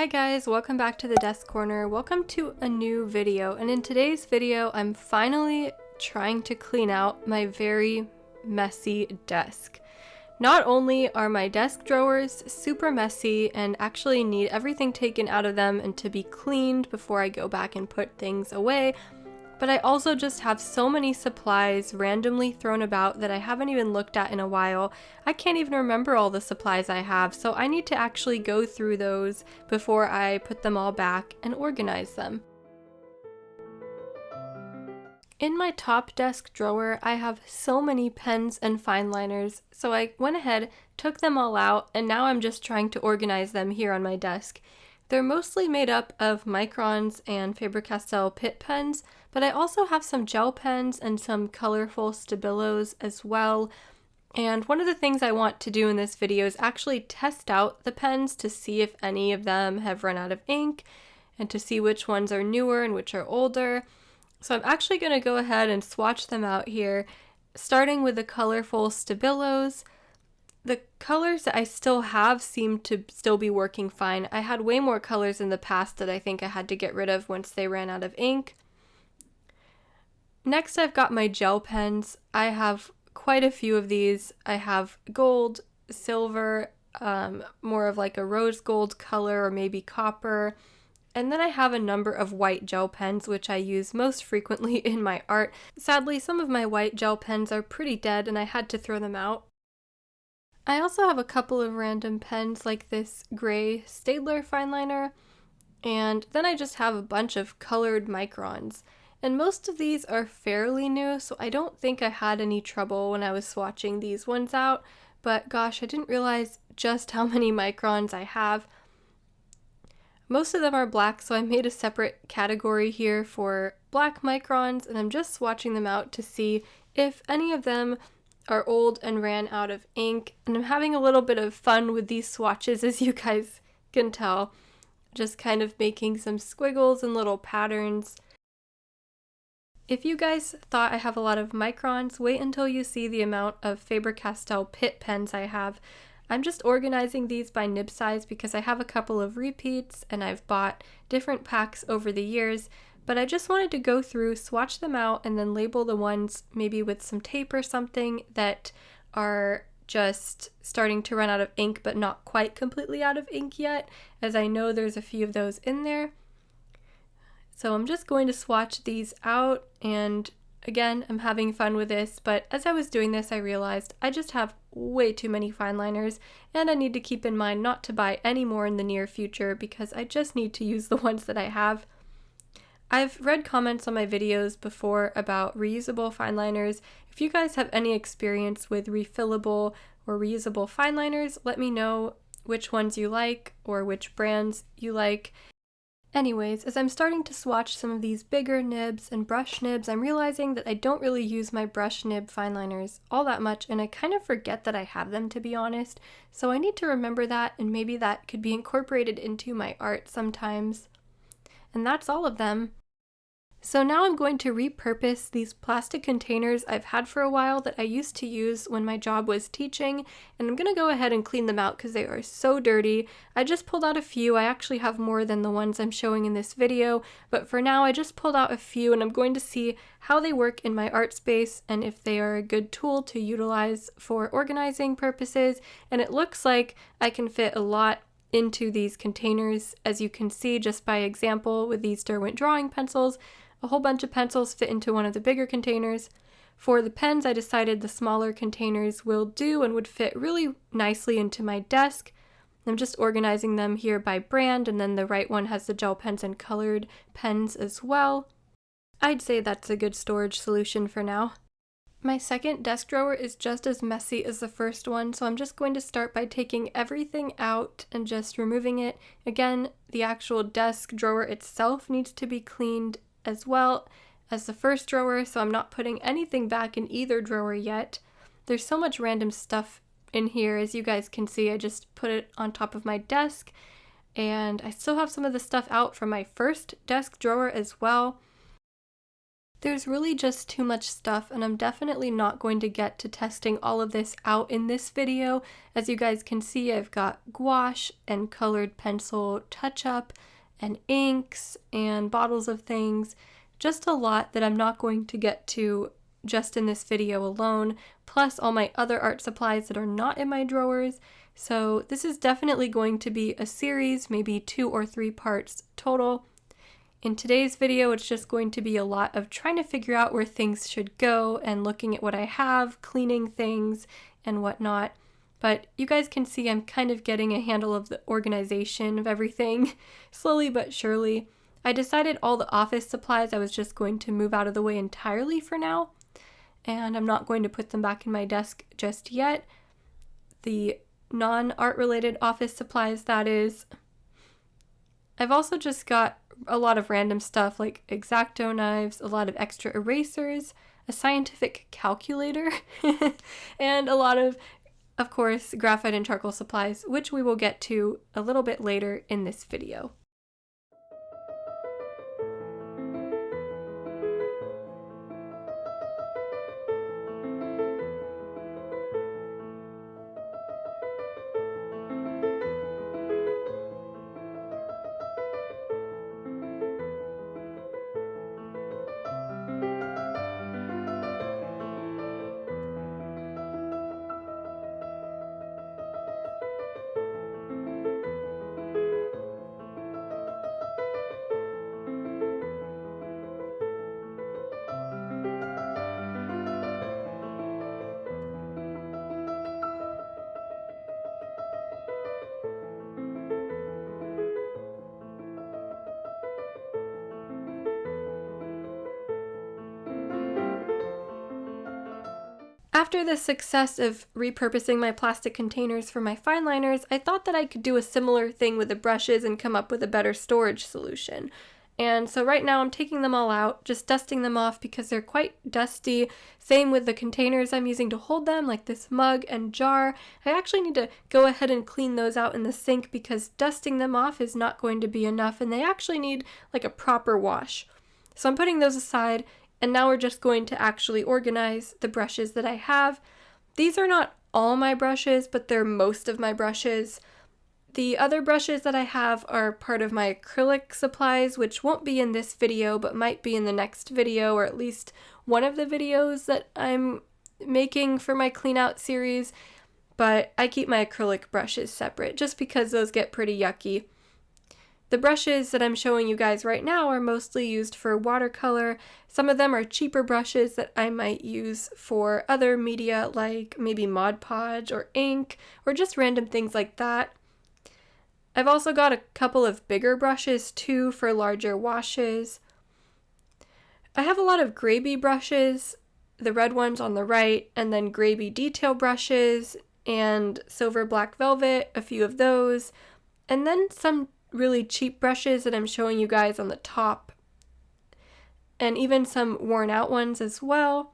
guys, welcome back to the desk corner. Welcome to a new video, and in today's video I'm finally trying to clean out my very messy desk. Not only are my desk drawers super messy and actually need everything taken out of them and to be cleaned before I go back and put things away, but I also just have so many supplies randomly thrown about that I haven't even looked at in a while. I can't even remember all the supplies I have, so I need to actually go through those before I put them all back and organize them. In my top desk drawer, I have so many pens and fine liners, so I went ahead, took them all out, and now I'm just trying to organize them here on my desk. They're mostly made up of microns and Faber-Castell Pitt pens, but I also have some gel pens and some colorful Stabilos as well. And one of the things I want to do in this video is actually test out the pens to see if any of them have run out of ink and to see which ones are newer and which are older. So I'm actually going to go ahead and swatch them out here, starting with the colorful Stabilos. The colors that I still have seem to still be working fine. I had way more colors in the past that I think I had to get rid of once they ran out of ink. Next, I've got my gel pens. I have quite a few of these. I have gold, silver, more of like a rose gold color or maybe copper. And then I have a number of white gel pens, which I use most frequently in my art. Sadly, some of my white gel pens are pretty dead and I had to throw them out. I also have a couple of random pens like this gray Staedtler fine liner, and then I just have a bunch of colored microns. And most of these are fairly new, so I don't think I had any trouble when I was swatching these ones out, but gosh, I didn't realize just how many microns I have. Most of them are black, so I made a separate category here for black microns, and I'm just swatching them out to see if any of them are old and ran out of ink. And I'm having a little bit of fun with these swatches, as you guys can tell. Just kind of making some squiggles and little patterns. If you guys thought I have a lot of microns, wait until you see the amount of Faber-Castell Pitt pens I have. I'm just organizing these by nib size because I have a couple of repeats and I've bought different packs over the years. But I just wanted to go through, swatch them out, and then label the ones maybe with some tape or something that are just starting to run out of ink but not quite completely out of ink yet, as I know there's a few of those in there. So I'm just going to swatch these out, and again, I'm having fun with this, but as I was doing this I realized I just have way too many fine liners, and I need to keep in mind not to buy any more in the near future because I just need to use the ones that I have. I've read comments on my videos before about reusable fine liners. If you guys have any experience with refillable or reusable fine liners, let me know which ones you like or which brands you like. Anyways, as I'm starting to swatch some of these bigger nibs and brush nibs, I'm realizing that I don't really use my brush nib fine liners all that much, and I kind of forget that I have them, to be honest. So I need to remember that, and maybe that could be incorporated into my art sometimes. And that's all of them. So now I'm going to repurpose these plastic containers I've had for a while that I used to use when my job was teaching, and I'm going to go ahead and clean them out because they are so dirty. I just pulled out a few. I actually have more than the ones I'm showing in this video, but for now I just pulled out a few, and I'm going to see how they work in my art space and if they are a good tool to utilize for organizing purposes. And it looks like I can fit a lot into these containers, as you can see just by example with these Derwent drawing pencils. A whole bunch of pencils fit into one of the bigger containers. For the pens, I decided the smaller containers will do and would fit really nicely into my desk. I'm just organizing them here by brand, and then the right one has the gel pens and colored pens as well. I'd say that's a good storage solution for now. My second desk drawer is just as messy as the first one, so I'm just going to start by taking everything out and just removing it. Again, the actual desk drawer itself needs to be cleaned as well as the first drawer, so I'm not putting anything back in either drawer yet. There's so much random stuff in here, as you guys can see. I just put it on top of my desk, and I still have some of the stuff out from my first desk drawer as well. There's really just too much stuff, and I'm definitely not going to get to testing all of this out in this video. As you guys can see, I've got gouache and colored pencil touch-up and inks and bottles of things. Just a lot that I'm not going to get to just in this video alone, plus all my other art supplies that are not in my drawers. So this is definitely going to be a series, maybe 2 or 3 parts total. In today's video, it's just going to be a lot of trying to figure out where things should go and looking at what I have, cleaning things and whatnot. But you guys can see I'm kind of getting a handle of the organization of everything, slowly but surely. I decided all the office supplies I was just going to move out of the way entirely for now, and I'm not going to put them back in my desk just yet. The non-art related office supplies, that is. I've also just got a lot of random stuff like X-Acto knives, a lot of extra erasers, a scientific calculator, and a lot of course, graphite and charcoal supplies, which we will get to a little bit later in this video. After the success of repurposing my plastic containers for my fine liners, I thought that I could do a similar thing with the brushes and come up with a better storage solution. And so right now I'm taking them all out, just dusting them off because they're quite dusty. Same with the containers I'm using to hold them, like this mug and jar. I actually need to go ahead and clean those out in the sink because dusting them off is not going to be enough, and they actually need like a proper wash. So I'm putting those aside. And now we're just going to actually organize the brushes that I have. These are not all my brushes, but they're most of my brushes. The other brushes that I have are part of my acrylic supplies, which won't be in this video, but might be in the next video, or at least one of the videos that I'm making for my clean out series. But I keep my acrylic brushes separate, just because those get pretty yucky. The brushes that I'm showing you guys right now are mostly used for watercolor. Some of them are cheaper brushes that I might use for other media, like maybe Mod Podge or ink, or just random things like that. I've also got a couple of bigger brushes too for larger washes. I have a lot of Graby brushes, the red ones on the right, and then Graby detail brushes, and silver black velvet, a few of those, and then some really cheap brushes that I'm showing you guys on the top, and even some worn out ones as well.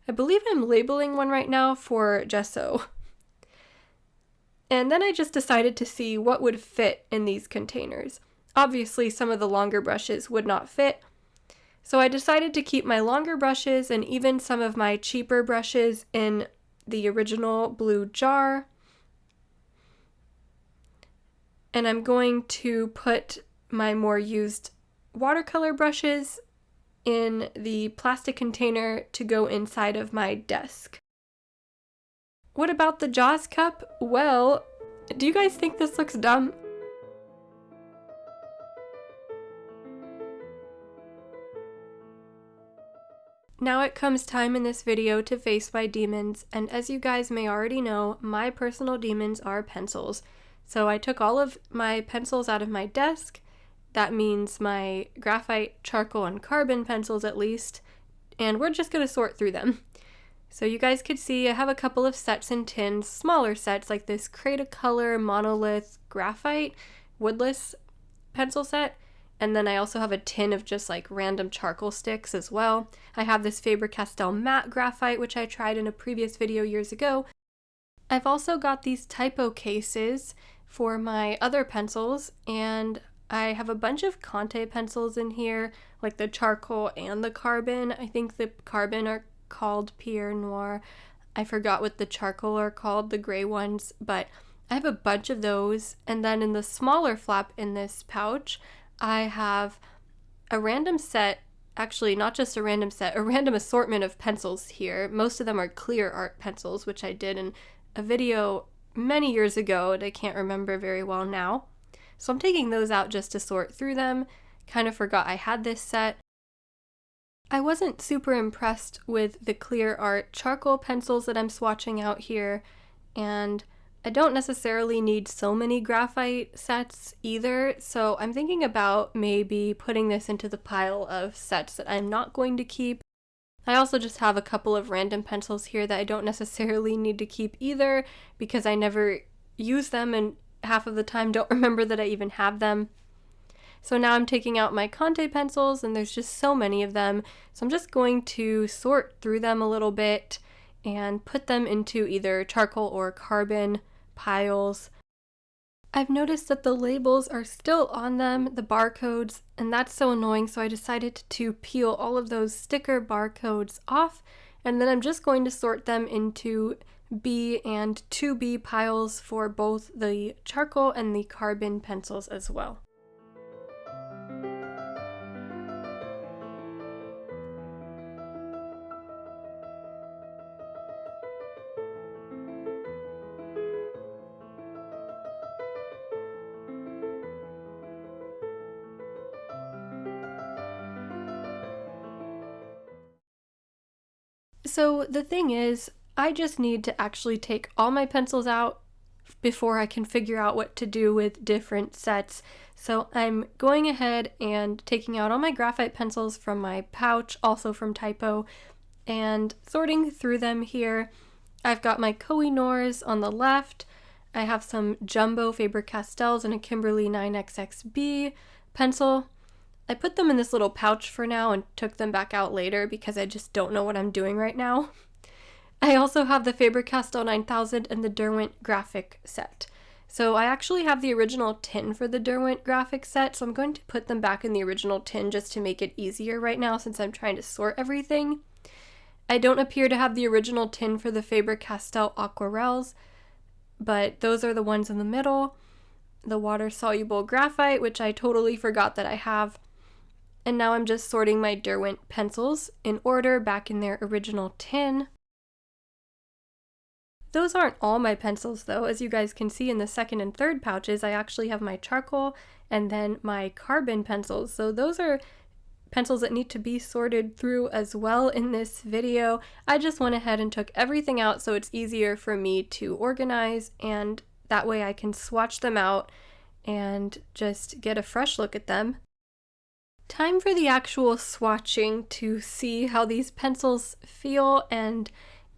I believe I'm labeling one right now for gesso. And then I just decided to see what would fit in these containers. Obviously some of the longer brushes would not fit, so I decided to keep my longer brushes and even some of my cheaper brushes in the original blue jar. And I'm going to put my more used watercolor brushes in the plastic container to go inside of my desk. What about the Jaws cup? Well, do you guys think this looks dumb? Now it comes time in this video to face my demons, and as you guys may already know, my personal demons are pencils. So I took all of my pencils out of my desk. That means my graphite, charcoal, and carbon pencils at least, and we're just going to sort through them. So you guys could see I have a couple of sets in tins, smaller sets like this Cretacolor Monolith Graphite Woodless pencil set, and then I also have a tin of just like random charcoal sticks as well. I have this Faber-Castell matte graphite, which I tried in a previous video years ago. I've also got these typo cases for my other pencils, and I have a bunch of Conte pencils in here, like the charcoal and the carbon. I think the carbon are called Pierre Noir. I forgot what the charcoal are called, the gray ones, but I have a bunch of those. And then in the smaller flap in this pouch, I have a random set, actually not just a random set, a random assortment of pencils here. Most of them are clear art pencils, which I did in a video many years ago and I can't remember very well now. So I'm taking those out just to sort through them. Kind of forgot I had this set. I wasn't super impressed with the clear art charcoal pencils that I'm swatching out here, and I don't necessarily need so many graphite sets either, so I'm thinking about maybe putting this into the pile of sets that I'm not going to keep. I also just have a couple of random pencils here that I don't necessarily need to keep either because I never use them and half of the time don't remember that I even have them. So now I'm taking out my Conte pencils and there's just so many of them. So I'm just going to sort through them a little bit and put them into either charcoal or carbon piles. I've noticed that the labels are still on them, the barcodes, and that's so annoying, so I decided to peel all of those sticker barcodes off, and then I'm just going to sort them into B and 2B piles for both the charcoal and the carbon pencils as well. So the thing is, I just need to actually take all my pencils out before I can figure out what to do with different sets. So I'm going ahead and taking out all my graphite pencils from my pouch, also from Typo, and sorting through them here. I've got my Koh-i-Noors on the left. I have some jumbo Faber-Castells and a Kimberly 9XXB pencil. I put them in this little pouch for now and took them back out later because I just don't know what I'm doing right now. I also have the Faber-Castell 9000 and the Derwent graphic set. So I actually have the original tin for the Derwent graphic set, so I'm going to put them back in the original tin just to make it easier right now since I'm trying to sort everything. I don't appear to have the original tin for the Faber-Castell aquarelles, but those are the ones in the middle. The water-soluble graphite, which I totally forgot that I have. And now I'm just sorting my Derwent pencils in order back in their original tin. Those aren't all my pencils though. As you guys can see in the second and third pouches, I actually have my charcoal and then my carbon pencils. So those are pencils that need to be sorted through as well in this video. I just went ahead and took everything out so it's easier for me to organize, and that way I can swatch them out and just get a fresh look at them. Time for the actual swatching to see how these pencils feel and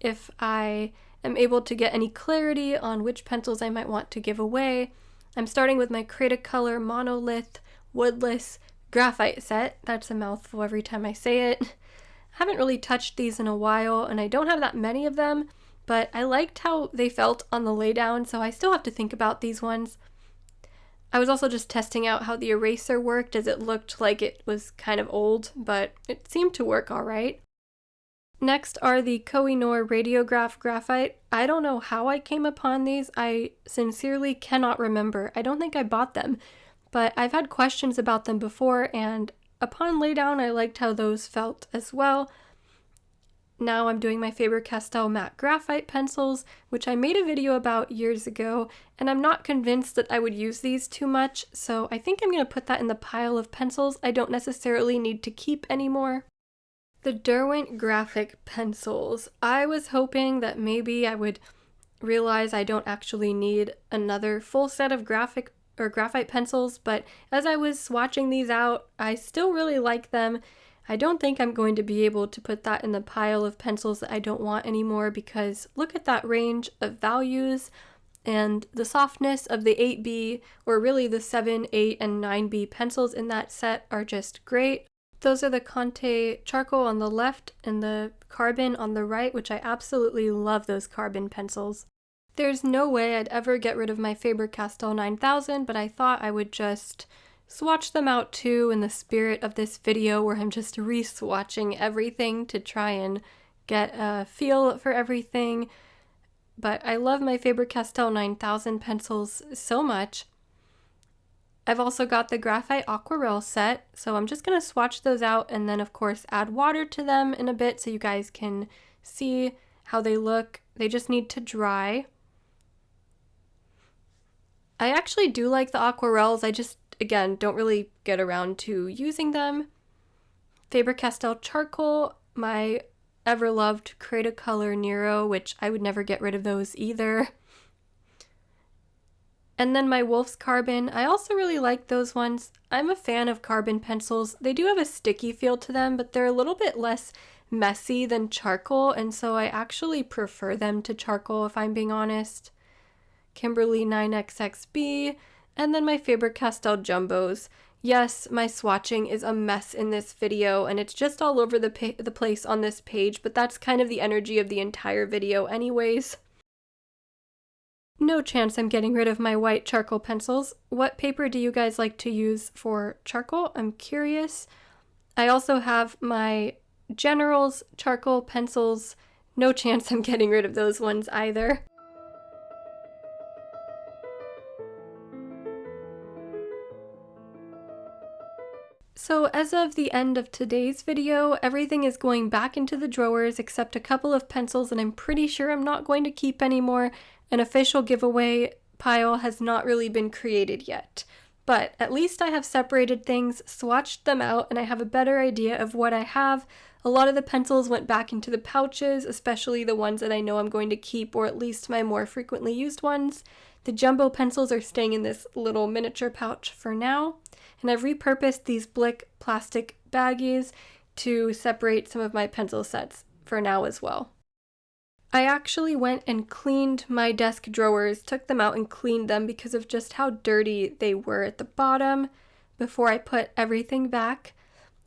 if I am able to get any clarity on which pencils I might want to give away. I'm starting with my Cretacolor Monolith Woodless Graphite set. That's a mouthful every time I say it. I haven't really touched these in a while and I don't have that many of them, but I liked how they felt on the laydown, so I still have to think about these ones. I was also just testing out how the eraser worked as it looked like it was kind of old, but it seemed to work all right. Next are the Koh-i-Noor Radiograph Graphite. I don't know how I came upon these. I sincerely cannot remember. I don't think I bought them, but I've had questions about them before, and upon laydown I liked how those felt as well. Now I'm doing my Faber-Castell matte graphite pencils, which I made a video about years ago, and I'm not convinced that I would use these too much, so I think I'm going to put that in the pile of pencils I don't necessarily need to keep anymore. The Derwent graphic pencils. I was hoping that maybe I would realize I don't actually need another full set of graphite pencils, but as I was swatching these out, I still really like them. I don't think I'm going to be able to put that in the pile of pencils that I don't want anymore because look at that range of values, and the softness of the 8B, or really the 7, 8, and 9B pencils in that set are just great. Those are the Conte charcoal on the left and the carbon on the right, which I absolutely love those carbon pencils. There's no way I'd ever get rid of my Faber-Castell 9000, but I thought I would just swatch them out too in the spirit of this video where I'm just re-swatching everything to try and get a feel for everything. But I love my Faber-Castell 9000 pencils so much. I've also got the graphite aquarelle set, so I'm just going to swatch those out and then of course add water to them in a bit so you guys can see how they look. They just need to dry. I actually do like the aquarelles, I just, again, don't really get around to using them. Faber-Castell charcoal, my ever-loved Cretacolor Nero, which I would never get rid of those either. And then my Wolf's Carbon, I also really like those ones. I'm a fan of carbon pencils. They do have a sticky feel to them, but they're a little bit less messy than charcoal, and so I actually prefer them to charcoal if I'm being honest. Kimberly 9XXB, and then my Faber-Castell Jumbos. Yes, my swatching is a mess in this video, and it's just all over the place on this page, but that's kind of the energy of the entire video anyways. No chance I'm getting rid of my white charcoal pencils. What paper do you guys like to use for charcoal? I'm curious. I also have my General's charcoal pencils. No chance I'm getting rid of those ones either. So as of the end of today's video, everything is going back into the drawers except a couple of pencils, and I'm pretty sure I'm not going to keep anymore. An official giveaway pile has not really been created yet. But at least I have separated things, swatched them out, and I have a better idea of what I have. A lot of the pencils went back into the pouches, especially the ones that I know I'm going to keep, or at least my more frequently used ones. The jumbo pencils are staying in this little miniature pouch for now. And I've repurposed these Blick plastic baggies to separate some of my pencil sets for now as well. I actually went and cleaned my desk drawers, took them out and cleaned them because of just how dirty they were at the bottom before I put everything back.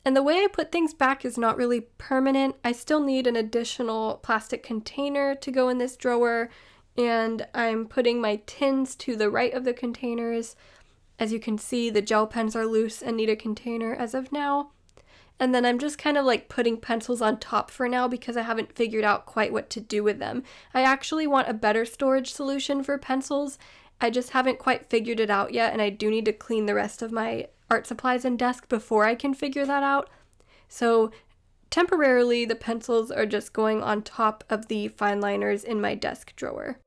And the way I put things back is not really permanent. I still need an additional plastic container to go in this drawer, and I'm putting my tins to the right of the containers. As you can see, the gel pens are loose and need a container as of now. And then I'm just kind of like putting pencils on top for now because I haven't figured out quite what to do with them. I actually want a better storage solution for pencils. I just haven't quite figured it out yet, and I do need to clean the rest of my art supplies and desk before I can figure that out. So temporarily, the pencils are just going on top of the fine liners in my desk drawer.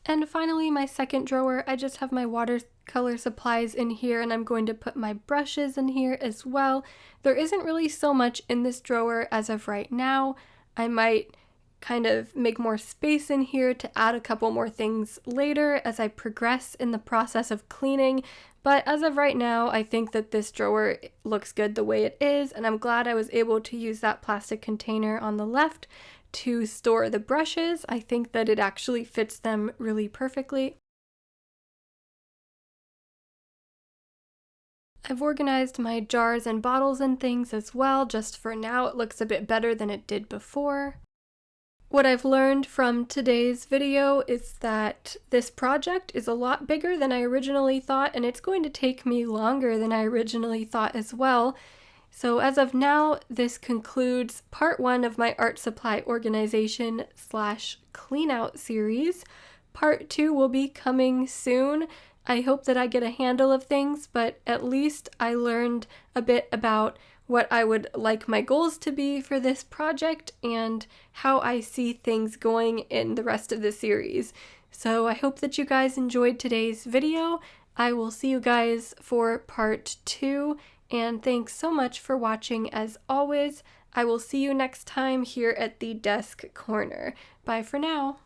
And finally, my second drawer, I just have my watercolor supplies in here, and I'm going to put my brushes in here as well. There isn't really so much in this drawer as of right now. I might kind of make more space in here to add a couple more things later as I progress in the process of cleaning. But as of right now, I think that this drawer looks good the way it is, and I'm glad I was able to use that plastic container on the left to store the brushes. I think that it actually fits them really perfectly. I've organized my jars and bottles and things as well. Just for now, it looks a bit better than it did before. What I've learned from today's video is that this project is a lot bigger than I originally thought, and it's going to take me longer than I originally thought as well. So as of now, this concludes part 1 of my art supply organization / clean out series. Part 2 will be coming soon. I hope that I get a handle of things, but at least I learned a bit about what I would like my goals to be for this project and how I see things going in the rest of the series. So I hope that you guys enjoyed today's video. I will see you guys for part 2. And thanks so much for watching as always. I will see you next time here at the desk corner. Bye for now.